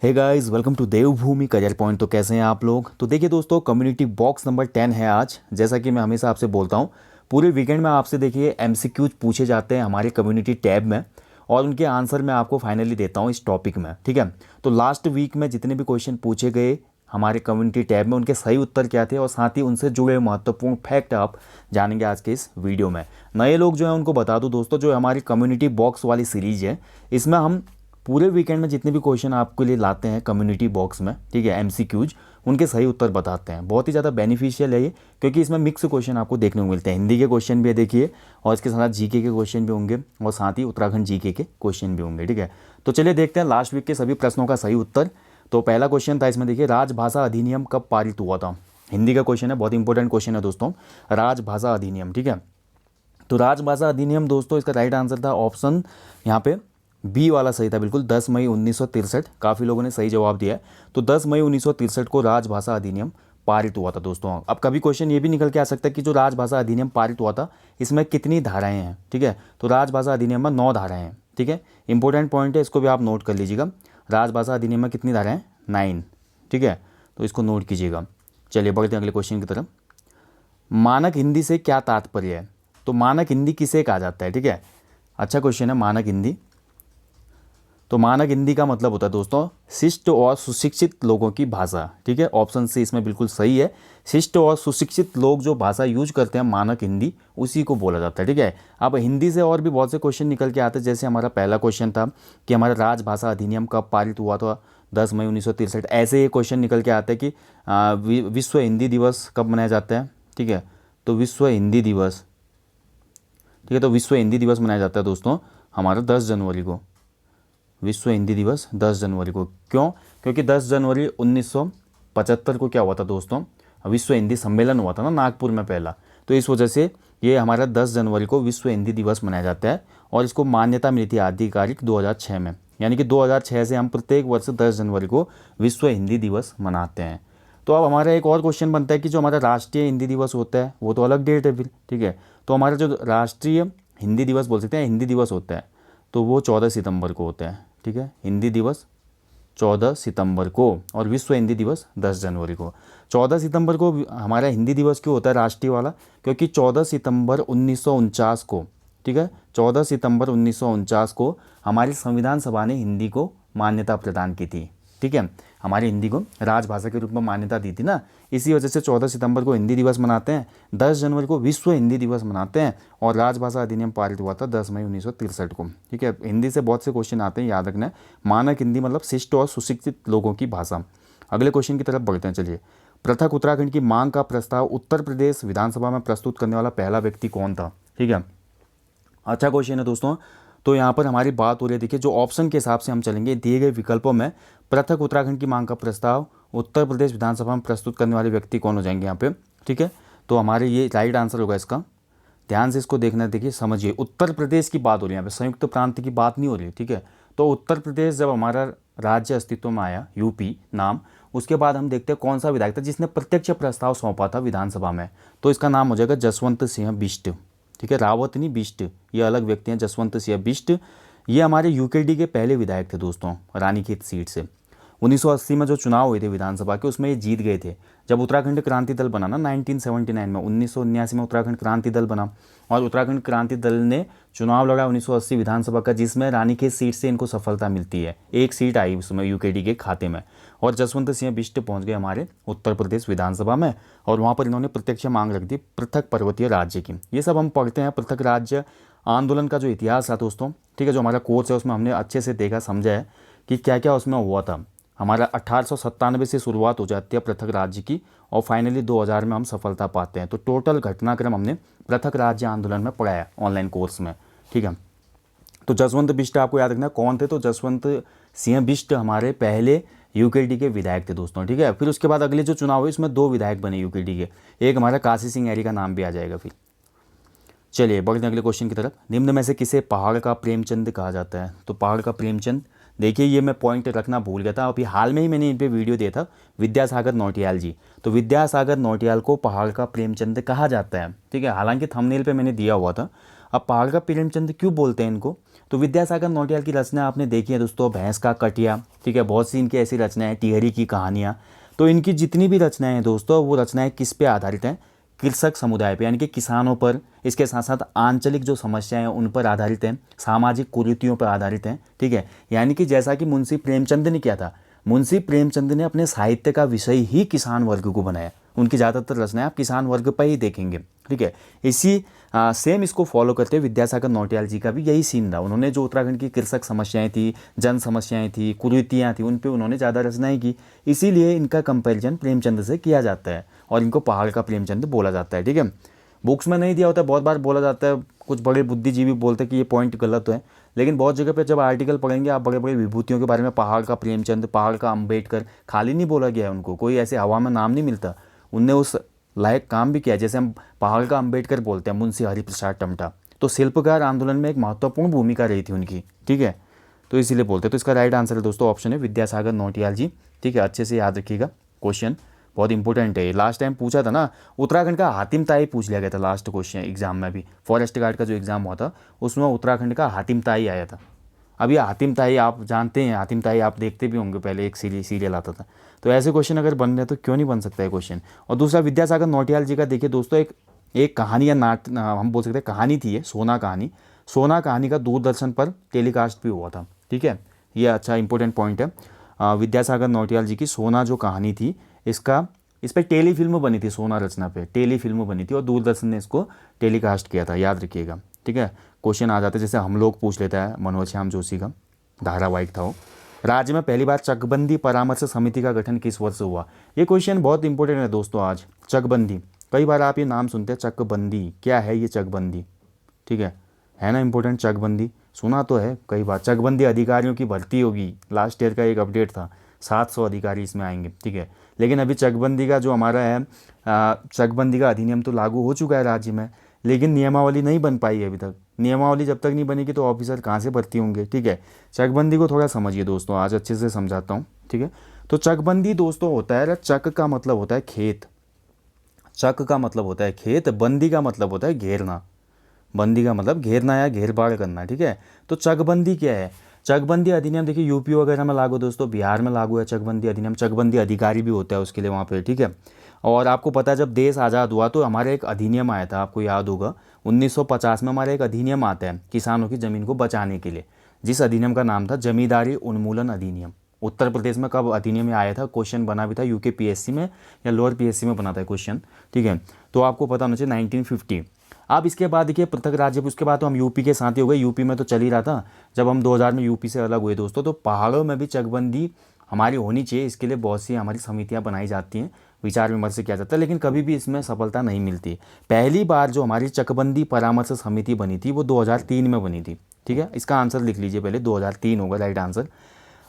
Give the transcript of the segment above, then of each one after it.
Hey guys, welcome to Devbhoomi career point. तो कैसे हैं आप लोग। तो देखिए दोस्तों, कम्युनिटी बॉक्स नंबर 10 है आज। जैसा कि मैं हमेशा आपसे बोलता हूँ, पूरे वीकेंड में आपसे देखिए एमसीक्यूज पूछे जाते हैं हमारे कम्युनिटी टैब में, और उनके आंसर मैं आपको फाइनली देता हूँ इस टॉपिक में, ठीक है। तो लास्ट वीक में जितने भी क्वेश्चन पूछे गए हमारे कम्युनिटी टैब में, उनके सही उत्तर क्या थे और साथ ही उनसे जुड़े महत्वपूर्ण फैक्ट आप जानेंगे आज के इस वीडियो में। नए लोग जो हैं उनको बता दूं दोस्तों, जो हमारी कम्युनिटी बॉक्स वाली सीरीज है, इसमें हम पूरे वीकेंड में जितने भी क्वेश्चन आपके लिए लाते हैं कम्युनिटी बॉक्स में, ठीक है, एमसीक्यूज, उनके सही उत्तर बताते हैं। बहुत ही ज़्यादा बेनिफिशियल है ये, क्योंकि इसमें मिक्स क्वेश्चन आपको देखने को मिलते हैं। हिंदी के क्वेश्चन भी है देखिए, और इसके साथ जीके के क्वेश्चन भी होंगे, और साथ ही उत्तराखंड जीके के क्वेश्चन भी होंगे, ठीक है। तो चलिए देखते हैं लास्ट वीक के सभी प्रश्नों का सही उत्तर। तो पहला क्वेश्चन था इसमें, देखिए, राजभाषा अधिनियम कब पारित हुआ था। हिंदी का क्वेश्चन है, बहुत इंपॉर्टेंट क्वेश्चन है दोस्तों, राजभाषा अधिनियम, ठीक है। तो राजभाषा अधिनियम दोस्तों, इसका राइट आंसर था ऑप्शन यहाँ पे बी वाला सही था बिल्कुल, 10 मई 1963। काफ़ी लोगों ने सही जवाब दिया है। तो 10 मई 1963 को राजभाषा अधिनियम पारित हुआ था दोस्तों। अब कभी क्वेश्चन ये भी निकल के आ सकता है कि जो राजभाषा अधिनियम पारित हुआ था, इसमें कितनी धाराएं हैं, ठीक है। तो राजभाषा अधिनियम में 9 धाराएं हैं, ठीक है। इंपॉर्टेंट पॉइंट है, इसको भी आप नोट कर लीजिएगा। राजभाषा अधिनियम में कितनी धाराएं, 9, ठीक है। तो इसको नोट कीजिएगा। चलिए बढ़ते हैं अगले क्वेश्चन की तरफ। मानक हिंदी से क्या तात्पर्य है। तो मानक हिंदी किसे कहा जाता है, ठीक है। अच्छा क्वेश्चन है, मानक हिंदी। तो मानक हिंदी का मतलब होता है दोस्तों शिष्ट और सुशिक्षित लोगों की भाषा, ठीक है। ऑप्शन सी इसमें बिल्कुल सही है। शिष्ट और सुशिक्षित लोग जो भाषा यूज करते हैं मानक हिंदी, उसी को बोला जाता है, ठीक है। अब हिंदी से और भी बहुत से क्वेश्चन निकल के आते हैं। जैसे हमारा पहला क्वेश्चन था कि हमारा राजभाषा अधिनियम कब पारित हुआ था, 10 मई 1963। ऐसे ये क्वेश्चन निकल के आते हैं कि विश्व हिंदी दिवस कब मनाया जाता है, ठीक है। तो विश्व हिंदी दिवस, ठीक है, तो विश्व हिंदी दिवस मनाया जाता है दोस्तों हमारा 10 जनवरी को। विश्व हिंदी दिवस 10 जनवरी को। क्यों? क्योंकि 10 जनवरी 1975 को क्या हुआ था दोस्तों, विश्व हिंदी सम्मेलन हुआ था ना नागपुर में पहला। तो इस वजह से ये हमारा 10 जनवरी को विश्व हिंदी दिवस मनाया जाता है, और इसको मान्यता मिली थी आधिकारिक 2006 में। यानी कि 2006 से हम प्रत्येक वर्ष 10 जनवरी को विश्व हिंदी दिवस मनाते हैं। तो अब हमारा एक और क्वेश्चन बनता है कि जो हमारा राष्ट्रीय हिंदी दिवस होता है वो तो अलग डेट है फिर, ठीक है। तो हमारा जो राष्ट्रीय हिंदी दिवस बोल सकते हैं, हिंदी दिवस होता है, तो वो 14 सितंबर को होता है, ठीक है। हिंदी दिवस 14 सितंबर को, और विश्व हिंदी दिवस 10 जनवरी को। 14 सितंबर को हमारा हिंदी दिवस क्यों होता है राष्ट्रीय वाला, क्योंकि 14 सितंबर 1949 को, ठीक है, 14 सितंबर 1949 को हमारी संविधान सभा ने हिंदी को मान्यता प्रदान की थी, ठीक है। हमारी हिंदी को राजभाषा के रूप में मान्यता दी थी ना, इसी वजह से 14 सितंबर को हिंदी दिवस मनाते हैं, 10 जनवरी को विश्व हिंदी दिवस मनाते हैं, और राजभाषा अधिनियम पारित हुआ था 10 मई 1963 को, ठीक है। हिंदी से बहुत से क्वेश्चन आते हैं, याद रखना। मानक हिंदी मतलब शिष्ट और सुशिक्षित लोगों की भाषा। अगले क्वेश्चन की तरफ बढ़ते हैं। चलिए, पृथक उत्तराखंड की मांग का प्रस्ताव उत्तर प्रदेश विधानसभा में प्रस्तुत करने वाला पहला व्यक्ति कौन था, ठीक है। अच्छा क्वेश्चन है दोस्तों। तो यहाँ पर हमारी बात हो रही है, देखिए, जो ऑप्शन के हिसाब से हम चलेंगे दिए गए विकल्पों में, पृथक उत्तराखंड की मांग का प्रस्ताव उत्तर प्रदेश विधानसभा में प्रस्तुत करने वाले व्यक्ति कौन हो जाएंगे यहाँ पे, ठीक है। तो हमारे ये राइट आंसर होगा इसका। ध्यान से इसको देखना, देखिए समझिए, उत्तर प्रदेश की बात हो रही है यहाँ पे, संयुक्त प्रांत की बात नहीं हो रही, ठीक है। तो उत्तर प्रदेश जब हमारा राज्य अस्तित्व में आया, यूपी नाम, उसके बाद हम देखते हैं कौन सा विधायक था जिसने प्रत्यक्ष प्रस्ताव सौंपा था विधानसभा में। तो इसका नाम हो जाएगा जसवंत सिंह बिष्ट, ठीक है। रावत नहीं, बिष्ट, ये अलग व्यक्ति हैं, जसवंत सिंह बिष्ट। ये हमारे यूकेडी के पहले विधायक थे दोस्तों, रानीखेत सीट से। 1980 में जो चुनाव हुए थे विधानसभा के, उसमें ये जीत गए थे। जब उत्तराखंड क्रांति दल बना ना 1979 में, 1979 में उत्तराखंड क्रांति दल बना, और उत्तराखंड क्रांति दल ने चुनाव लड़ा 1980 विधानसभा का, जिसमें रानीखेत सीट से इनको सफलता मिलती है। एक सीट आई उसमें यूकेडी के खाते में, और जसवंत सिंह बिष्ट पहुंच गए हमारे उत्तर प्रदेश विधानसभा में, और वहाँ पर इन्होंने प्रत्यक्ष मांग रख दी पृथक पर्वतीय राज्य की। ये सब हम पढ़ते हैं पृथक राज्य आंदोलन का जो इतिहास है दोस्तों, ठीक है, जो हमारा कोर्स है उसमें हमने अच्छे से देखा समझा है कि क्या क्या उसमें हुआ था। हमारा 1897 से शुरुआत हो जाती है पृथक राज्य की, और फाइनली 2000 में हम सफलता पाते हैं। तो टोटल घटनाक्रम हमने पृथक राज्य आंदोलन में पढ़ाया ऑनलाइन कोर्स में, ठीक है। तो जसवंत बिष्ट आपको याद रखना कौन थे, तो जसवंत सिंह बिष्ट हमारे पहले यूकेडी के विधायक थे दोस्तों, ठीक है। फिर उसके बाद अगले जो चुनाव हुए उसमें 2 विधायक बने यूकेडी के, एक हमारा काशी सिंह ऐरी का नाम भी आ जाएगा फिर। चलिए बढ़ते अगले क्वेश्चन की तरफ। निम्न में से किसे पहाड़ का प्रेमचंद कहा जाता है। तो पहाड़ का प्रेमचंद, देखिए ये मैं पॉइंट रखना भूल गया था, अभी हाल में ही मैंने इन पे वीडियो दिया था, विद्यासागर नौटियाल जी। तो विद्यासागर नौटियाल को पहाड़ का प्रेमचंद कहा जाता है, ठीक है। हालांकि थंबनेल पे मैंने दिया हुआ था। अब पहाड़ का प्रेमचंद क्यों बोलते हैं इनको, तो विद्यासागर नौटियाल की रचना आपने देखी है दोस्तों, भैंस का कटिया, ठीक है, बहुत सी इनकी ऐसी रचनाएं, टिहरी की कहानियाँ। तो इनकी जितनी भी रचनाएं हैं दोस्तों, वो रचनाएं किस पे आधारित हैं? कृषक समुदाय पे, यानी कि किसानों पर, इसके साथ साथ आंचलिक जो समस्याएं हैं उन पर आधारित हैं, सामाजिक कुरीतियों पर आधारित हैं, ठीक है। यानी कि जैसा कि मुंशी प्रेमचंद ने किया था, मुंशी प्रेमचंद ने अपने साहित्य का विषय ही किसान वर्ग को बनाया। उनकी ज़्यादातर रचनाएं आप किसान वर्ग पर ही देखेंगे, ठीक है। इसी सेम इसको फॉलो करते हुए विद्यासागर नौटियाल जी का भी यही सीन था। उन्होंने जो उत्तराखंड की कृषक समस्याएं थी, जन समस्याएं थी, कुरीतियाँ थी, उन पे उन्होंने ज़्यादा रचनाएं की। इसीलिए इनका कंपैरिजन प्रेमचंद से किया जाता है और इनको पहाड़ का प्रेमचंद बोला जाता है, ठीक है। बुक्स में नहीं दिया होता है, बहुत बार बोला जाता है, कुछ बड़े बुद्धिजीवी बोलते हैं कि ये पॉइंट गलत है, लेकिन बहुत जगह पे जब आर्टिकल पढ़ेंगे आप बड़े बड़े विभूतियों के बारे में, पहाड़ का प्रेमचंद, पहाड़ का अंबेडकर, खाली नहीं बोला गया है उनको, कोई ऐसे हवा में नाम नहीं मिलता। उनने उस लायक काम भी किया। जैसे हम पहाड़ का अंबेडकर बोलते हैं, मुंशी हरिप्रसाद टमटा, तो शिल्पकार आंदोलन में एक महत्वपूर्ण भूमिका रही थी उनकी, ठीक है, तो इसीलिए बोलते हैं। तो इसका राइट आंसर है दोस्तों ऑप्शन है विद्यासागर नौटियाल जी, ठीक है। अच्छे से याद रखिएगा, क्वेश्चन बहुत इंपॉर्टेंट है। लास्ट टाइम पूछा था ना, उत्तराखंड का हातिम ताई पूछ लिया गया था लास्ट क्वेश्चन एग्जाम में भी, फॉरेस्ट गार्ड का जो एग्जाम हुआ था उसमें उत्तराखंड का हातिम ताई आया था। अब ये हातिम ताई आप जानते हैं, हातिम ताई आप देखते भी होंगे, पहले एक सीरियल आता था। तो ऐसे क्वेश्चन अगर बन रहे हैं तो क्यों नहीं बन सकता है क्वेश्चन। और दूसरा विद्यासागर नौटियाल जी का देखिए दोस्तों, एक कहानी या हम बोल सकते हैं कहानी थी ये, सोना कहानी। सोना कहानी का दूरदर्शन पर टेलीकास्ट भी हुआ था, ठीक है। ये अच्छा इंपॉर्टेंट पॉइंट है। विद्यासागर नौटियाल जी की सोना जो कहानी थी, इस पर टेली फिल्म बनी थी, सोना रचना पे टेली फिल्म बनी थी और दूरदर्शन ने इसको टेलीकास्ट किया था, याद रखिएगा, ठीक है। क्वेश्चन आ जाते जैसे हम लोग पूछ लेता है, मनोज श्याम जोशी का धारावाहिक था वो। राज्य में पहली बार चकबंदी परामर्श समिति का गठन किस वर्ष हुआ? ये क्वेश्चन बहुत इंपॉर्टेंट है दोस्तों आज। चकबंदी, कई बार आप ये नाम सुनते हैं चकबंदी, क्या है ये चकबंदी, ठीक है ना इंपॉर्टेंट। चकबंदी सुना तो है कई बार। चकबंदी अधिकारियों की भर्ती होगी, लास्ट ईयर का एक अपडेट था, 700 अधिकारी इसमें आएंगे, ठीक है। लेकिन अभी चकबंदी का जो हमारा है, चकबंदी का अधिनियम तो लागू हो चुका है राज्य में, लेकिन नियमावली नहीं बन पाई है अभी तक। नियमावली जब तक नहीं बनेगी तो ऑफिसर कहाँ से भर्ती होंगे, ठीक है। चकबंदी को थोड़ा समझिए दोस्तों, आज अच्छे से समझाता हूँ, ठीक है। तो चकबंदी दोस्तों होता है, चक का मतलब होता है खेत, चक का मतलब होता है खेत, बंदी का मतलब होता है घेरना, बंदी का मतलब घेरना या घेरबाड़ करना, ठीक है। तो चकबंदी क्या है? चकबंदी अधिनियम देखिए यूपी वगैरह में लागू दोस्तों, बिहार में लागू है चकबंदी अधिनियम। चकबंदी अधिकारी भी होता है उसके लिए वहाँ पे, ठीक है। और आपको पता है जब देश आज़ाद हुआ तो हमारा एक अधिनियम आया था, आपको याद होगा 1950 में हमारा एक अधिनियम आता है किसानों की ज़मीन को बचाने के लिए, जिस अधिनियम का नाम था जमींदारी उन्मूलन अधिनियम। उत्तर प्रदेश में कब अधिनियम में आया था, क्वेश्चन बना भी था यूके पीएससी में या लोअर पीएससी में बना था क्वेश्चन, ठीक है। तो आपको पता होना चाहिए 1950। अब इसके बाद देखिए पृथक राज्य, उसके बाद तो हम यूपी के साथ ही हो गए, यूपी में तो चल ही रहा था। जब हम 2000 में यूपी से अलग हुए दोस्तों, तो पहाड़ों में भी चकबंदी हमारी होनी चाहिए, इसके लिए बहुत सी हमारी समितियां बनाई जाती हैं, विचार विमर्श किया जाता है, लेकिन कभी भी इसमें सफलता नहीं मिलती। पहली बार जो हमारी चकबंदी परामर्श समिति बनी थी वो 2003 में बनी थी, ठीक है। इसका आंसर लिख लीजिए पहले, 2003 होगा राइट आंसर।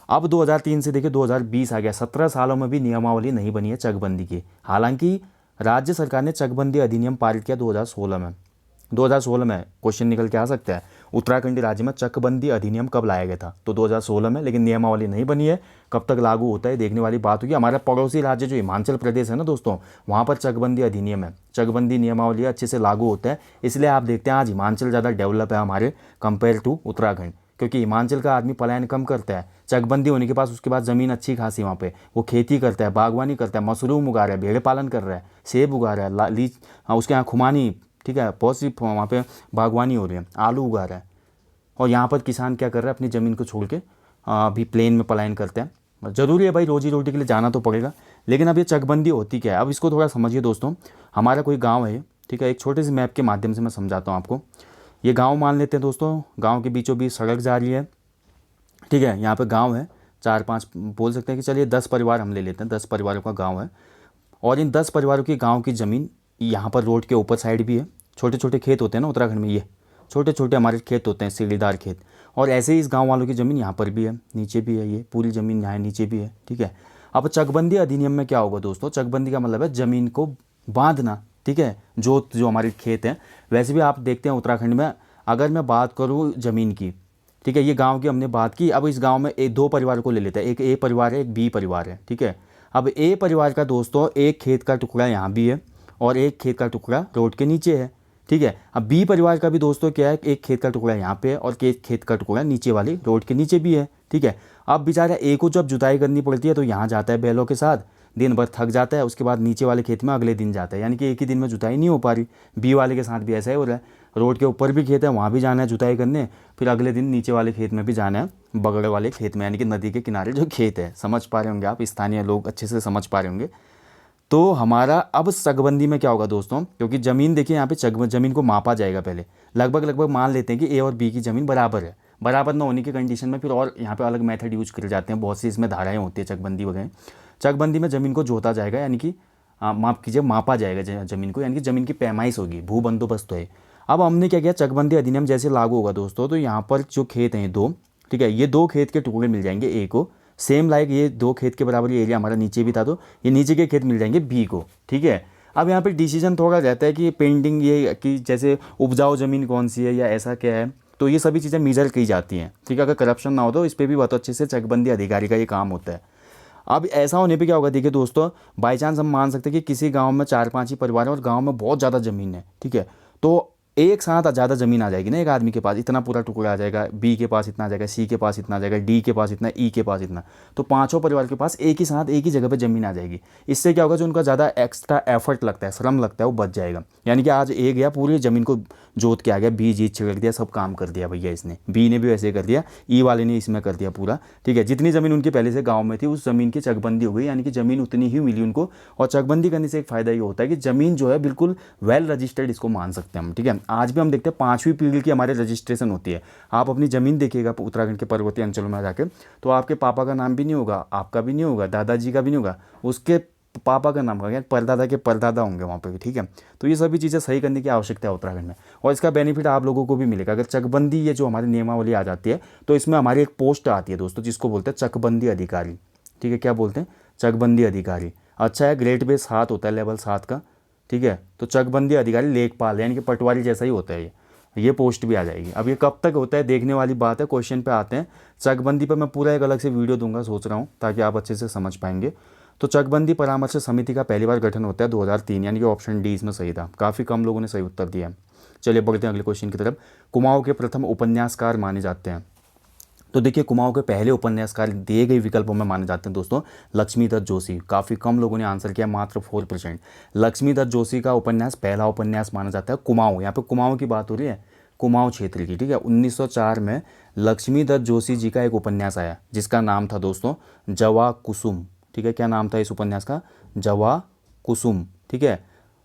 अब 2003 से देखिए 2020 आ गया, 17 सालों में भी नियमावली नहीं बनी है चकबंदी की। हालांकि राज्य सरकार ने चकबंदी अधिनियम पारित किया 2016 में। 2016 में क्वेश्चन निकल के आ सकता है, उत्तराखंड राज्य में चकबंदी अधिनियम कब लाया गया था? तो 2016 में, लेकिन नियमावली नहीं बनी है। कब तक लागू होता है देखने वाली बात होगी। हमारा पड़ोसी राज्य जो हिमाचल प्रदेश है ना दोस्तों, वहाँ पर चकबंदी अधिनियम है, चकबंदी नियमावली अच्छे से लागू होता है। इसलिए आप देखते हैं आज हिमाचल ज़्यादा डेवलप है हमारे कंपेयर टू उत्तराखंड, क्योंकि हिमाचल का आदमी पलायन कम करता है। चकबंदी होने के पास उसके बाद ज़मीन अच्छी खासी, वहाँ पे वो खेती करता है, बागवानी करता है, मशरूम उगा रहा है, भेड़ पालन कर रहा है, सेब उगा रहा है, लीच, उसके यहाँ खुमानी, ठीक है, बहुत सी वहाँ पे बागवानी हो रही है, आलू उगा रहा है। और यहाँ पर किसान क्या कर रहा है, अपनी ज़मीन को छोड़ के अभी प्लेन में पलायन करते हैं। ज़रूरी है भाई, रोजी रोटी के लिए जाना तो पड़ेगा। लेकिन अब ये चकबंदी होती क्या है, अब इसको थोड़ा समझिए दोस्तों। हमारा कोई गाँव है, ठीक है, एक छोटे से मैप के माध्यम से मैं समझाता हूँ आपको। ये गाँव मान लेते हैं दोस्तों, गाँव के बीचों बीच सड़क जा रही है, ठीक है। यहाँ पे गांव है, 4-5 बोल सकते हैं कि चलिए 10 परिवार हम ले लेते हैं, 10 परिवारों का गांव है। और इन 10 परिवारों की गांव की ज़मीन यहाँ पर रोड के ऊपर साइड भी है। छोटे छोटे खेत होते हैं ना उत्तराखंड में, ये छोटे छोटे हमारे खेत होते हैं, सीढ़ीदार खेत। और ऐसे ही इस गाँव वालों की ज़मीन यहाँ पर भी है, नीचे भी है, ये पूरी ज़मीन यहाँ नीचे भी है, ठीक है। अब चकबंदी अधिनियम में क्या होगा दोस्तों, चकबंदी का मतलब है ज़मीन को बांधना, ठीक है, जो हमारे खेत हैं। वैसे भी आप देखते हैं उत्तराखंड में, अगर मैं बात करूँ ज़मीन की, ठीक है, ये गांव की हमने बात की। अब इस गांव में दो परिवार को ले लेते हैं, एक ए परिवार है, एक बी परिवार है, ठीक है। अब ए परिवार का दोस्तों एक खेत का टुकड़ा यहाँ भी है और एक खेत का टुकड़ा रोड के नीचे है, ठीक है। अब बी परिवार का भी दोस्तों क्या है, एक खेत का टुकड़ा यहाँ पे है और एक खेत का टुकड़ा नीचे वाली रोड के नीचे भी है, ठीक है। अब बेचारा ए को जब जुताई करनी पड़ती है तो यहाँ जाता है बैलों के साथ, दिन भर थक जाता है, उसके बाद नीचे वाले खेत में अगले दिन जाता है, यानी कि एक ही दिन में जुताई नहीं हो पा रही। बी वाले के साथ भी ऐसा ही हो रहा है, रोड के ऊपर भी खेत है, वहाँ भी जाना है जुताई करने, फिर अगले दिन नीचे वाले खेत में भी जाना है, बगल वाले खेत में, यानी कि नदी के किनारे जो खेत है। समझ पा रहे होंगे आप, स्थानीय लोग अच्छे से समझ पा रहे होंगे। तो हमारा अब चकबंदी में क्या होगा दोस्तों, क्योंकि ज़मीन देखिए यहाँ पे ज़मीन को मापा जाएगा पहले, लगभग मान लेते हैं कि ए और बी की ज़मीन बराबर है। बराबर ना होने की कंडीशन में फिर और यहाँ पे अलग मेथड यूज करे जाते हैं, बहुत सी इसमें धाराएं होती है चकबंदी वगैरह। चकबंदी में ज़मीन को जोता जाएगा, यानी कि माफ कीजिए मापा जाएगा ज़मीन को, यानी कि ज़मीन की पैमाइश होगी, भू बंदोबस्त है। अब हमने क्या किया, चकबंदी अधिनियम जैसे लागू होगा दोस्तों, तो यहाँ पर जो खेत हैं दो, ठीक है, ये दो खेत के टुकड़े मिल जाएंगे ए को, सेम लाइक ये दो खेत के बराबर ये एरिया हमारा नीचे भी था, तो ये नीचे के खेत मिल जाएंगे बी को, ठीक है। अब यहाँ पे डिसीजन थोड़ा रहता है कि पेंडिंग ये कि जैसे उपजाऊ ज़मीन कौन सी है या ऐसा क्या है, तो ये सभी चीज़ें मेजर की जाती हैं, ठीक है। अगर करप्शन ना हो तो इस पर भी बहुत अच्छे से चकबंदी अधिकारी का ये काम होता है। अब ऐसा होने पे क्या होगा, देखिए दोस्तों, बाई चांस हम मान सकते हैं कि किसी गांव में 4-5 ही परिवार है और गांव में बहुत ज़्यादा ज़मीन है, ठीक है, तो एक साथ ज़्यादा ज़मीन आ जाएगी ना, एक आदमी के पास इतना पूरा टुकड़ा आ जाएगा, बी के पास इतना आ जाएगा, सी के पास इतना आ जाएगा, डी के पास इतना, ई के पास इतना, तो पांचों परिवार के पास एक ही साथ एक ही जगह पे ज़मीन आ जाएगी। इससे क्या होगा, जो उनका ज़्यादा एक्स्ट्रा एफर्ट लगता है, श्रम लगता है, वो बच जाएगा। यानी कि आज ए गया पूरी ज़मीन को जोत के आ गया, बी जीत छिड़क दिया, सब काम कर दिया भैया इसने, बी ने भी वैसे कर दिया, ई वाले ने इसमें कर दिया पूरा, ठीक है। जितनी ज़मीन उनकी पहले से गाँव में थी उस ज़मीन की चकबंदी हो गई, यानी कि ज़मीन उतनी ही मिली उनको। और चकबंदी करने से एक फ़ायदा ये होता है कि ज़मीन जो है बिल्कुल वेल रजिस्टर्ड, इसको मान सकते हैं हम, ठीक है। आज भी हम देखते हैं 5वीं पीढ़ी की हमारे रजिस्ट्रेशन होती है। आप अपनी ज़मीन देखिएगा उत्तराखंड के पर्वतीय अंचलों में जाकर, तो आपके पापा का नाम भी नहीं होगा, आपका भी नहीं होगा, दादाजी का भी नहीं होगा, उसके पापा का नाम होगा, परदादा के परदादा होंगे वहाँ पे भी, ठीक है। तो ये सभी चीज़ें सही करने की आवश्यकता है उत्तराखंड में, और इसका बेनिफिट आप लोगों को भी मिलेगा। अगर चकबंदी ये जो हमारी नियमावली आ जाती है, तो इसमें हमारी एक पोस्ट आती है दोस्तों, जिसको बोलते हैं चकबंदी अधिकारी, ठीक है। क्या बोलते हैं, चकबंदी अधिकारी। अच्छा है, ग्रेड पे 7 होता है, लेवल 7 का, ठीक है। तो चकबंदी अधिकारी लेखपाल, यानी कि पटवारी जैसा ही होता है ये पोस्ट भी आ जाएगी। अब ये कब तक होता है देखने वाली बात है, क्वेश्चन पे आते हैं। चकबंदी पर मैं पूरा एक अलग से वीडियो दूंगा, सोच रहा हूँ, ताकि आप अच्छे से समझ पाएंगे। तो चकबंदी परामर्श समिति का पहली बार गठन होता है 2003, यानी कि ऑप्शन डी इसमें सही था। काफ़ी कम लोगों ने सही उत्तर दिया है। चलिए बढ़ते हैं अगले क्वेश्चन की तरफ। कुमाऊं के प्रथम उपन्यासकार माने जाते हैं, तो देखिए कुमाऊं के पहले उपन्यासकार दिए गए विकल्पों में माने जाते हैं दोस्तों लक्ष्मीदत्त जोशी। काफ़ी कम लोगों ने आंसर किया, मात्र 4%। लक्ष्मीदत्त जोशी का उपन्यास पहला उपन्यास माना जाता है कुमाऊं, यहाँ पे कुमाऊं की बात हो रही है, कुमाऊं क्षेत्र की, ठीक है। 1904 में लक्ष्मीदत्त जोशी जी का एक उपन्यास आया जिसका नाम था दोस्तों जवा कुसुम, ठीक है। क्या नाम था इस उपन्यास का, जवा कुसुम, ठीक है।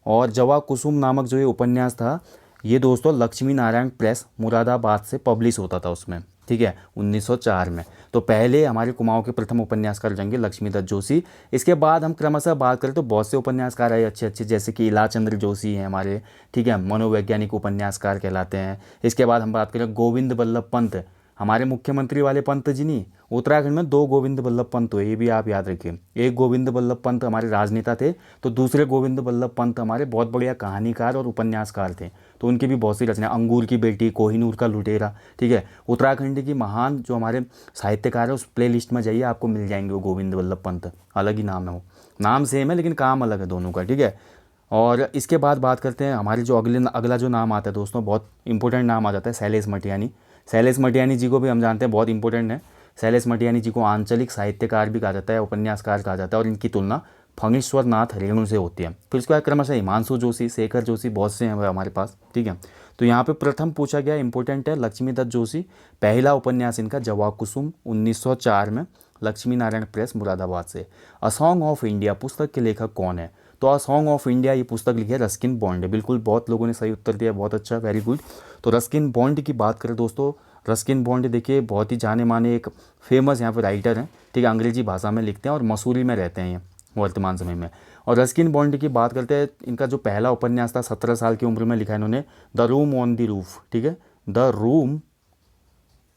और जवा कुसुम नामक जो ये उपन्यास था, ये दोस्तों लक्ष्मी नारायण प्रेस मुरादाबाद से पब्लिश होता था उसमें, ठीक है, 1904 में। तो पहले हमारे कुमाऊं के प्रथम उपन्यासकार जाएंगे लक्ष्मीदत्त जोशी। इसके बाद हम क्रमशः बात करें तो बहुत से उपन्यासकार आए अच्छे अच्छे, जैसे कि इलाचंद्र जोशी हैं हमारे, ठीक है, मनोवैज्ञानिक उपन्यासकार कहलाते हैं। इसके बाद हम बात करें गोविंद बल्लभ पंत, हमारे मुख्यमंत्री वाले पंत जी नहीं, उत्तराखंड में 2 गोविंद बल्लभ पंत हुए, ये भी आप याद रखिए। एक गोविंद बल्लभ पंत हमारे राजनेता थे, तो दूसरे गोविंद बल्लभ पंत हमारे बहुत बढ़िया कहानीकार और उपन्यासकार थे। तो उनकी भी बहुत सी रचनाएं, अंगूर की बेटी, कोहिनूर का लुटेरा, ठीक है। उत्तराखंड की महान जो हमारे साहित्यकार है उस प्ले लिस्ट में जाइए, आपको मिल जाएंगे वो गोविंद बल्लभ पंत, अलग ही नाम है, वो नाम सेम है लेकिन काम अलग है दोनों का, ठीक है। और इसके बाद बात करते हैं हमारे जो अगला जो नाम आता है दोस्तों, बहुत इंपॉर्टेंट नाम आ जाता है, शैलेश मटियानी। शैलेश मटियानी जी को भी हम जानते हैं, बहुत इंपॉर्टेंट है। शैलेश मटियानी जी को आंचलिक साहित्यकार भी कहा जाता है, उपन्यासकार कहा जाता है, और इनकी तुलना फणीश्वर नाथ रेणु से होती है। फिर उसके बाद क्रमशः हिमांशु जोशी, शेखर जोशी, बहुत से हैं हमारे पास, ठीक है। तो यहाँ पे प्रथम पूछा गया इंपॉर्टेंट है लक्ष्मीदत्त जोशी, पहला उपन्यास इनका जवा कुसुम 1904 में, लक्ष्मी नारायण प्रेस मुरादाबाद से। अ सॉन्ग ऑफ इंडिया पुस्तक के लेखक कौन है, तो अ सॉन्ग ऑफ इंडिया ये पुस्तक लिखी है रस्किन बॉन्ड। बिल्कुल, बहुत लोगों ने सही उत्तर दिया, बहुत अच्छा, वेरी गुड। तो रस्किन बॉन्ड की बात करें दोस्तों, रस्किन बॉन्ड देखिए बहुत ही जाने माने एक फेमस यहाँ पर राइटर हैं, ठीक है, अंग्रेजी भाषा में लिखते हैं और मसूरी में रहते हैं ये वर्तमान समय में। और रस्किन बॉन्ड की बात करते हैं, इनका जो पहला उपन्यास था 17 साल की उम्र में लिखा है इन्होंने, the room on the roof, ठीक है, the room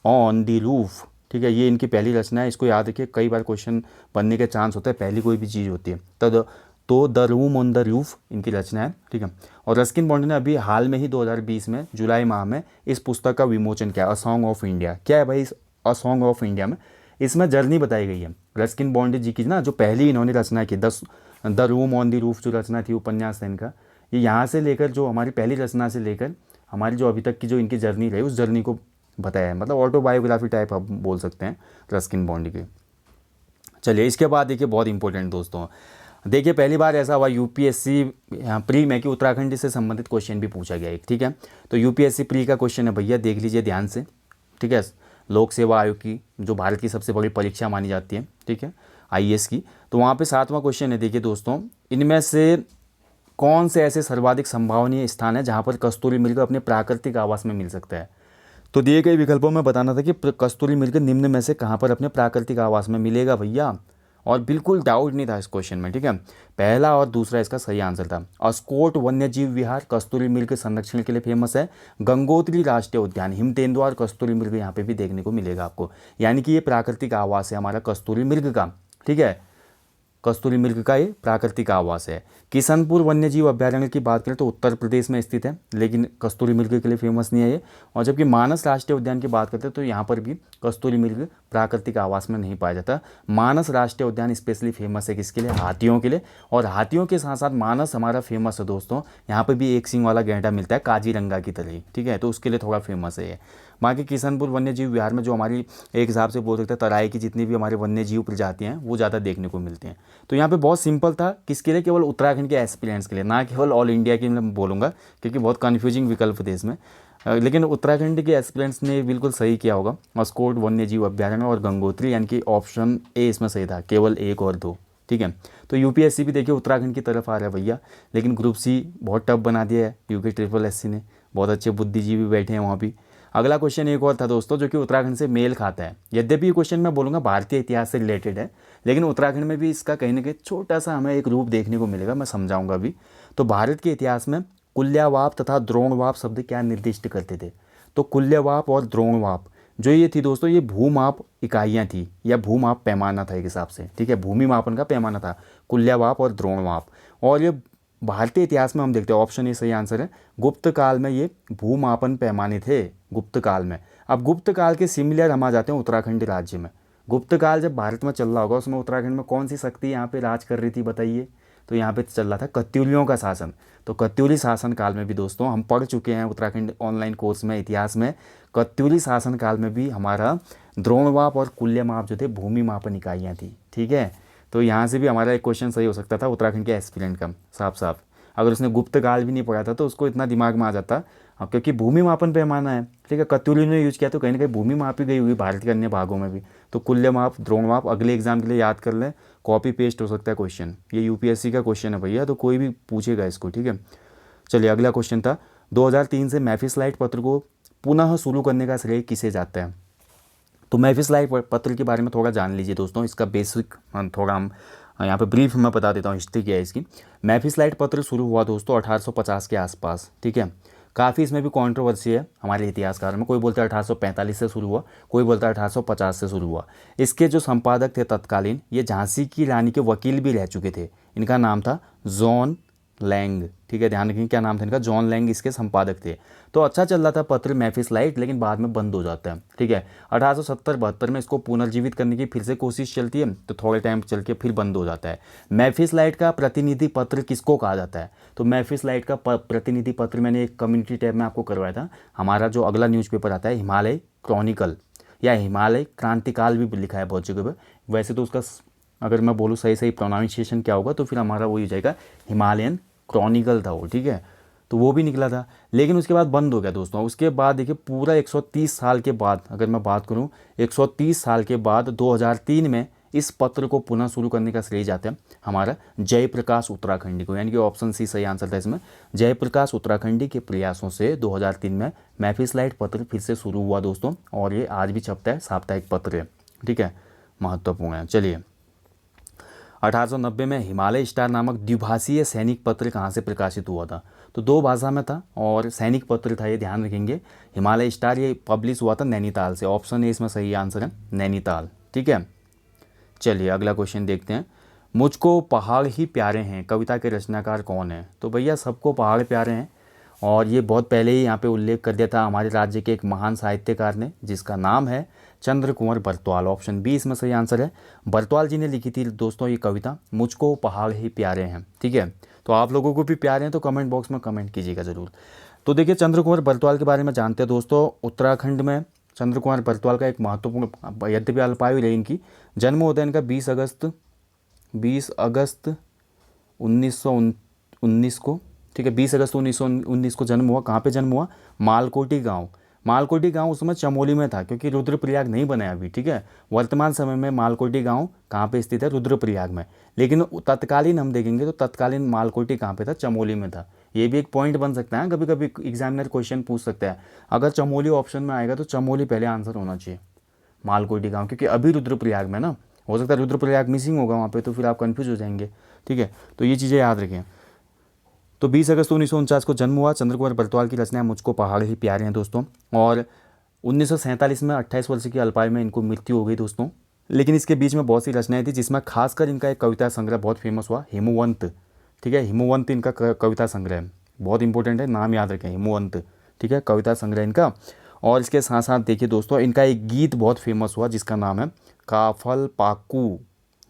on the roof, ठीक है, ये इनकी पहली रचना है। इसको याद रखिए, कई बार क्वेश्चन बनने के चांस होते हैं, पहली कोई भी चीज़ होती है तो the room on the roof इनकी रचना है, ठीक है। और रस्किन बॉन्ड ने अभी हाल में ही 2020 में जुलाई माह में इस पुस्तक का विमोचन किया, अ सॉन्ग ऑफ इंडिया। क्या है भाई अ सॉन्ग ऑफ इंडिया में, इसमें जर्नी बताई गई है रस्किन बॉन्ड जी की ना, जो पहली इन्होंने रचना की the room on the roof जो रचना थी, उपन्यास था इनका, ये यहाँ से लेकर जो हमारी पहली रचना से लेकर हमारी जो अभी तक की जो इनकी जर्नी रही उस जर्नी को बताया है, मतलब ऑटोबायोग्राफी टाइप आप बोल सकते हैं रस्किन बॉन्ड की। चलिए इसके बाद देखिए बहुत इंपॉर्टेंट दोस्तों, देखिए पहली बार ऐसा हुआ यूपीएससी प्री में कि उत्तराखंड से संबंधित क्वेश्चन भी पूछा गया एक, ठीक है। तो यूपीएससी प्री का क्वेश्चन है भैया, देख लीजिए ध्यान से, ठीक है। लोक सेवा आयोग की जो भारत की सबसे बड़ी परीक्षा मानी जाती है, ठीक है, आईएएस की। तो वहाँ पे 7वां क्वेश्चन है, देखिए दोस्तों, इनमें से कौन से ऐसे सर्वाधिक संभावनीय स्थान है जहाँ पर कस्तूरी मृग अपने प्राकृतिक आवास में मिल सकता है। तो दिए गए विकल्पों में बताना था कि कस्तूरी मृग निम्न में से कहाँ पर अपने प्राकृतिक आवास में मिलेगा भैया, और बिल्कुल डाउट नहीं था इस क्वेश्चन में, ठीक है। पहला और दूसरा इसका सही आंसर था। अस्कोट वन्य जीव विहार कस्तूरी मृग संरक्षण के लिए फेमस है। गंगोत्री राष्ट्रीय उद्यान हिमतेंदुआ और कस्तूरी मृग यहाँ पे भी देखने को मिलेगा आपको, यानी कि ये प्राकृतिक आवास है हमारा कस्तूरी मृग का, ठीक है। कस्तूरी मृग का ये प्राकृतिक आवास है। किशनपुर वन्यजीव अभ्यारण्य की बात करें तो उत्तर प्रदेश में स्थित है, लेकिन कस्तूरी मृग के लिए फेमस नहीं है ये। और जबकि मानस राष्ट्रीय उद्यान की बात करते हैं तो यहाँ पर भी कस्तूरी मृग प्राकृतिक आवास में नहीं पाया जाता। मानस राष्ट्रीय उद्यान स्पेशली फेमस है किसके लिए, हाथियों के लिए। और हाथियों के साथ साथ मानस हमारा फेमस है दोस्तों, यहाँ पर भी एक सींग वाला गैंडा मिलता है काजीरंगा की तरह, ठीक है, तो उसके लिए थोड़ा फेमस है ये। बाकी किशनपुर वन्य जीव विहार में जो हमारी एक हिसाब से बोल सकते हैं तराई की जितनी भी हमारे वन्य जीव प्रजातियाँ हैं वो ज़्यादा देखने को मिलती हैं। तो यहाँ पे बहुत सिंपल था, किसके लिए, केवल उत्तराखंड के एस्पिरेंट्स के लिए, ना केवल ऑल इंडिया की मैं बोलूँगा क्योंकि बहुत कन्फ्यूजिंग विकल्प थे इसमें। लेकिन उत्तराखंड के एस्पिरेंट्स ने बिल्कुल सही किया होगा, अस्कोट वन्य जीव अभ्यारण्य और गंगोत्री, यानी कि ऑप्शन ए इसमें सही था, केवल 1 और 2, ठीक है। तो यूपीएससी भी देखिए उत्तराखंड की तरफ आ रहा है भैया, लेकिन ग्रुप सी बहुत टफ बना दिया है यूके ट्रिपल एससी ने, बहुत अच्छे बुद्धिजीवी बैठे हैं वहाँ भी। अगला क्वेश्चन एक और था दोस्तों जो कि उत्तराखंड से मेल खाता है, यद्यपि ये क्वेश्चन मैं बोलूँगा भारतीय इतिहास से रिलेटेड है, लेकिन उत्तराखंड में भी इसका कहीं ना कहीं छोटा सा हमें एक रूप देखने को मिलेगा, मैं समझाऊंगा अभी। तो भारत के इतिहास में कुल्यवाप तथा द्रोणवाप शब्द क्या निर्दिष्ट करते थे। तो कुल्यवाप और द्रोणवाप जो ये थी दोस्तों, ये भूमाप इकाइयाँ थी या भूमाप पैमाना था एक हिसाब से, ठीक है, भूमि मापन का पैमाना था कुल्यवाप और द्रोणवाप। और ये भारतीय इतिहास में हम देखते हैं, ऑप्शन ए सही आंसर है, गुप्त काल में ये भूमापन पैमाने थे, गुप्त काल में। अब गुप्त काल के सिमिलर हम आ जाते हैं उत्तराखंड राज्य में। गुप्त काल जब भारत में चल रहा होगा उसमें उत्तराखंड में कौन सी शक्ति यहाँ पे राज कर रही थी बताइए। तो यहाँ पे चल रहा था कत्यूरियों का शासन। तो कत्यूरी शासन काल में भी दोस्तों हम पढ़ चुके हैं उत्तराखंड ऑनलाइन कोर्स में इतिहास में, कत्यूरी शासन काल में भी हमारा द्रोणवाप और कुल्यमाप जो थे भूमि मापन इकाइयाँ थी, ठीक है। तो यहाँ से भी हमारा एक क्वेश्चन सही हो सकता था उत्तराखंड के एस्पिरेंट का, साफ साफ। अगर उसने गुप्त काल भी नहीं पढ़ा था तो उसको इतना दिमाग में आ जाता, क्योंकि भूमि मापन पैमाना है, ठीक है, कत्यूरी ने यूज किया तो कहीं ना कहीं भूमि मापी गई हुई भारत के अन्य भागों में भी। तो कुल्यमाप द्रोणमाप अगले एग्जाम के लिए याद कर लें, कॉपी पेस्ट हो सकता है क्वेश्चन, ये यूपीएससी का क्वेश्चन है भैया, तो कोई भी पूछेगा इसको, ठीक है। चलिए अगला क्वेश्चन था, 2003 से मैफिसलाइट पत्र को पुनः शुरू करने का श्रेय किसे जाता है। तो मैफिसलाइट पत्र के बारे में थोड़ा जान लीजिए दोस्तों, इसका बेसिक थोड़ा हम यहाँ पे ब्रीफ मैं बता देता हूँ, हिस्ट्री क्या है इसकी। मैफिसलाइट पत्र शुरू हुआ दोस्तों 1850 के आसपास, ठीक है। काफ़ी इसमें भी कंट्रोवर्सी है हमारे इतिहासकार में, कोई बोलता है 1845 से शुरू हुआ, कोई बोलता है 1850 से शुरू हुआ। इसके जो संपादक थे तत्कालीन, ये झांसी की रानी के वकील भी रह चुके थे, इनका नाम था जॉन लैंग, ठीक है, ध्यान रखें क्या नाम था इनका, जॉन लैंग इसके संपादक थे। तो अच्छा चल रहा था पत्र मैफिसलाइट, लेकिन बाद में बंद हो जाता है, ठीक है। 1870-72 में इसको पुनर्जीवित करने की फिर से कोशिश चलती है, तो थोड़े टाइम चल के फिर बंद हो जाता है। मैफिसलाइट का प्रतिनिधि पत्र किसको कहा जाता है। तो मैफिसलाइट का प्रतिनिधि पत्र मैंने एक कम्युनिटी टैब में आपको करवाया था। हमारा जो अगला न्यूज़पेपर आता है हिमालय क्रॉनिकल या हिमालय क्रांतिकाल भी लिखा है बहुत जगह पर, वैसे तो उसका अगर मैं बोलूँ सही सही प्रोनाउंसिएशन क्या होगा तो फिर हमारा वही हो जाएगा, हिमालयन क्रॉनिकल था वो, ठीक है। तो वो भी निकला था, लेकिन उसके बाद बंद हो गया दोस्तों। उसके बाद देखिए पूरा 130 साल के बाद, अगर मैं बात करूं 130 साल के बाद 2003 में इस पत्र को पुनः शुरू करने का श्रेय जाता है हमारा जयप्रकाश उत्तराखंडी को, यानी कि ऑप्शन सी सही आंसर था इसमें। जयप्रकाश उत्तराखंडी के प्रयासों से 2003 में मैफिसलाइट पत्र फिर से शुरू हुआ दोस्तों, और ये आज भी छपता है, साप्ताहिक पत्र है, ठीक है, महत्वपूर्ण है। चलिए 1890 में हिमालय स्टार नामक द्विभाषीय सैनिक पत्र कहाँ से प्रकाशित हुआ था। तो 2 भाषा में था और सैनिक पत्र था, ये ध्यान रखेंगे। हिमालय स्टार ये पब्लिश हुआ था नैनीताल से, ऑप्शन ए इसमें सही आंसर है, नैनीताल, ठीक है। चलिए अगला क्वेश्चन देखते हैं, मुझको पहाड़ ही प्यारे हैं कविता के रचनाकार कौन है। तो भैया सबको पहाड़ प्यारे हैं, और ये बहुत पहले ही यहाँ पे उल्लेख कर दिया था हमारे राज्य के एक महान साहित्यकार ने, जिसका नाम है चंद्र कुंवर बरतवाल। ऑप्शन बी इसमें सही आंसर है। बरतवाल जी ने लिखी थी दोस्तों ये कविता, मुझको पहाड़ ही प्यारे हैं। ठीक है, तो आप लोगों को भी प्यारे हैं तो कमेंट बॉक्स में कमेंट कीजिएगा ज़रूर। तो देखिए चंद्र कुंवर बरतवाल के बारे में जानते हैं दोस्तों। उत्तराखंड में चंद्र कुंवर बरतवाल का एक महत्वपूर्ण, यद्यपि अल्पायु रहे इनकी, जन्म होता है इनका 20 अगस्त 1919 को। ठीक है, 20 अगस्त 1919 को जन्म हुआ। कहाँ पे जन्म हुआ? मालकोटी गांव। मालकोटी गांव उस समय चमोली में था, क्योंकि रुद्रप्रयाग नहीं बनाया अभी। ठीक है, वर्तमान समय में मालकोटी गांव कहाँ पे स्थित है? रुद्रप्रयाग में। लेकिन तत्कालीन हम देखेंगे तो तत्कालीन मालकोटी कहाँ पे था? चमोली में था। ये भी एक पॉइंट बन सकता है, कभी कभी एग्जामिनर क्वेश्चन पूछ सकता है। अगर चमोली ऑप्शन में आएगा तो चमोली पहले आंसर होना चाहिए, मालकोटी गाँव, क्योंकि अभी रुद्रप्रयाग में ना, हो सकता है रुद्रप्रयाग मिसिंग होगा वहाँ पे, तो फिर आप कन्फ्यूज हो जाएंगे। ठीक है, तो ये चीज़ें याद रखें। तो 20 अगस्त 1949 को जन्म हुआ। चंद्र कुंवर बरतवाल की रचना मुझको पहाड़ ही प्यारे हैं दोस्तों। और 1947 में 28 वर्ष की अल्पायु में इनको मृत्यु हो गई दोस्तों। लेकिन इसके बीच में बहुत सी रचनाएं थी, जिसमें खासकर इनका एक कविता संग्रह बहुत फेमस हुआ, हिमवंत। ठीक है, हिमवंत इनका कविता संग्रह बहुत इंपॉर्टेंट है, नाम याद रखें, हिमवंत। ठीक है, कविता संग्रह इनका। और इसके साथ साथ देखिए दोस्तों, इनका एक गीत बहुत फेमस हुआ जिसका नाम है काफल पाकू।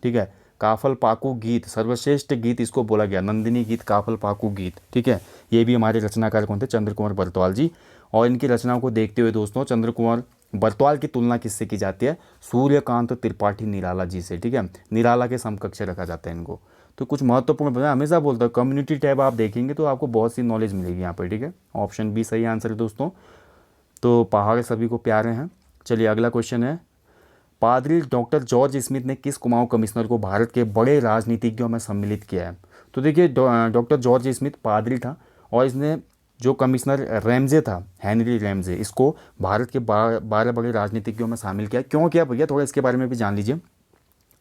ठीक है, काफल पाकू गीत, सर्वश्रेष्ठ गीत इसको बोला गया, नंदिनी गीत, काफल पाकू गीत। ठीक है, ये भी हमारे रचनाकार कौन थे? चंद्र कुंवर बरतवाल जी। और इनकी रचनाओं को देखते हुए दोस्तों चंद्र कुंवर बरतवाल की तुलना किससे की जाती है? सूर्यकांत त्रिपाठी निराला जी से। ठीक है, निराला के समकक्ष रखा जाता है इनको। तो कुछ महत्वपूर्ण, मैं हमेशा बोलता हूँ कम्युनिटी टैब आप देखेंगे तो आपको बहुत सी नॉलेज मिलेगी यहाँ पर। ठीक है, ऑप्शन बी सही आंसर है दोस्तों। तो पहाड़ सभी को प्यारे हैं। चलिए अगला क्वेश्चन है, पादरी डॉक्टर जॉर्ज स्मिथ ने किस कुमाऊं कमिश्नर को भारत के बड़े राजनीतिज्ञों में सम्मिलित किया है? तो देखिए डॉक्टर जॉर्ज स्मिथ पादरी था, और इसने जो कमिश्नर रैमजे था, हेनरी रैमजे, इसको भारत के 12 बड़े राजनीतिज्ञों में शामिल किया। क्यों किया भैया, थोड़ा इसके बारे में भी जान लीजिए।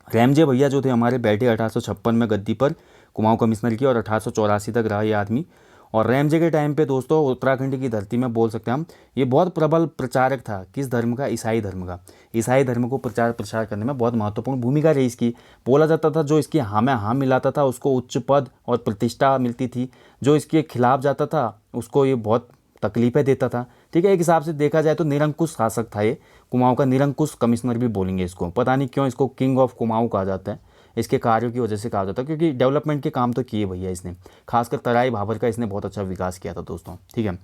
रैमजे भैया जो थे हमारे, बैठे 1856 में गद्दी पर कुमाऊं कमिश्नर की, और 1884 तक रहा ये आदमी। और रैमजे के टाइम पे दोस्तों उत्तराखंड की धरती में बोल सकते हैं हम, ये बहुत प्रबल प्रचारक था। किस धर्म का? ईसाई धर्म का। ईसाई धर्म को प्रचार करने में बहुत महत्वपूर्ण भूमिका रही इसकी। बोला जाता था जो इसकी हाँ में हाँ मिलाता था उसको उच्च पद और प्रतिष्ठा मिलती थी, जो इसके खिलाफ जाता था उसको ये बहुत तकलीफें देता था। ठीक है, एक हिसाब से देखा जाए तो निरंकुश शासक था ये, कुमाऊं का निरंकुश कमिश्नर भी बोलेंगे इसको। पता नहीं क्यों इसको किंग ऑफ कुमाऊं कहा जाता है, इसके कार्यों की वजह से कहा जाता है, क्योंकि डेवलपमेंट के काम तो किए भैया इसने, खासकर तराई भाबर का इसने बहुत अच्छा विकास किया था दोस्तों। ठीक है,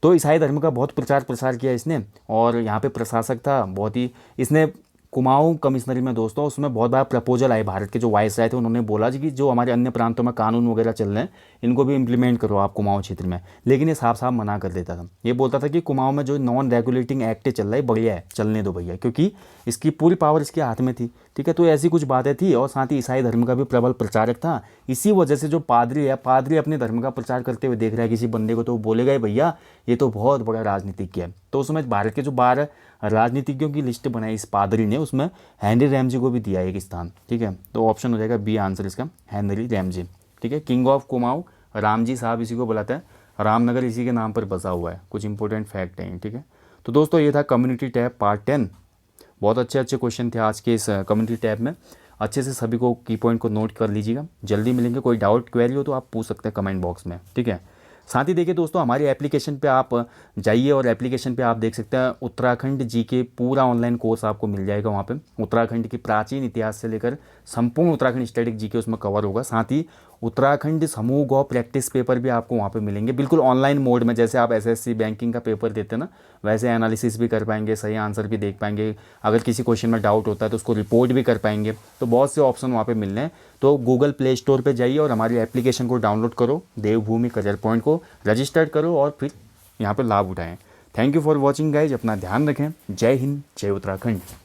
तो ईसाई धर्म का बहुत प्रचार प्रसार किया इसने, और यहाँ पे प्रशासक था बहुत ही। इसने कुमाऊं कमिश्नरी में दोस्तों, उसमें बहुत बार प्रपोजल आए, भारत के जो वायसराय थे उन्होंने बोला जी कि जो हमारे अन्य प्रांतों में कानून वगैरह चल रहे हैं इनको भी इम्प्लीमेंट करो आप कुमाऊं क्षेत्र में। लेकिन ये साफ साफ मना कर देता था। ये बोलता था कि कुमाऊं में जो नॉन रेगुलेटिंग एक्ट चल रहा है बढ़िया है, चलने दो भैया, क्योंकि इसकी पूरी पावर इसके हाथ में थी। ठीक है, तो ऐसी कुछ बातें थी। और साथ ही ईसाई धर्म का भी प्रबल प्रचारक था। इसी वजह से जो पादरी है, पादरी अपने धर्म का प्रचार करते हुए देख रहा है किसी बंदे को, तो वो बोलेगा भैया ये तो बहुत बड़ा राजनीतिज्ञ है। तो उसमें भारत के जो 12 राजनीतिज्ञों की लिस्ट बनाई इस पादरी ने, उसमें हेनरी रैमजे को भी दिया एक स्थान। ठीक है, तो ऑप्शन हो जाएगा बी आंसर इसका, हेनरी रैमजे। ठीक है, किंग ऑफ कुमाऊं रामजी साहब इसी को बुलाते हैं, रामनगर इसी के नाम पर बसा हुआ है। कुछ इंपॉर्टेंट फैक्ट हैं। ठीक है, तो दोस्तों ये था कम्युनिटी टैब पार्ट 10। बहुत अच्छे अच्छे क्वेश्चन थे आज के इस कम्युनिटी टैब में। अच्छे से सभी को की पॉइंट को नोट कर लीजिएगा। जल्दी मिलेंगे, कोई डाउट क्वेरी हो तो आप पूछ सकते हैं कमेंट बॉक्स में। ठीक है, साथ ही देखिए दोस्तों हमारी एप्लीकेशन पे आप जाइए, और एप्लीकेशन पे आप देख सकते हैं उत्तराखंड जी के पूरा ऑनलाइन कोर्स आपको मिल जाएगा। वहाँ पे उत्तराखंड की प्राचीन इतिहास से लेकर संपूर्ण उत्तराखंड स्टैटिक जी के उसमें कवर होगा। साथ ही उत्तराखंड समूह गौ प्रैक्टिस पेपर भी आपको वहाँ पे मिलेंगे, बिल्कुल ऑनलाइन मोड में। जैसे आप एसएससी बैंकिंग का पेपर देते हैं ना, वैसे एनालिसिस भी कर पाएंगे, सही आंसर भी देख पाएंगे। अगर किसी क्वेश्चन में डाउट होता है तो उसको रिपोर्ट भी कर पाएंगे। तो बहुत से ऑप्शन वहाँ पे मिल रहे हैं। तो गूगल प्ले स्टोर पे जाइए और हमारी एप्लीकेशन को डाउनलोड करो, देवभूमि करियर पॉइंट को रजिस्टर्ड करो, और फिर यहाँ पर लाभ उठाएं। Thank you for watching guys, अपना ध्यान रखें। जय हिंद, जय उत्तराखंड।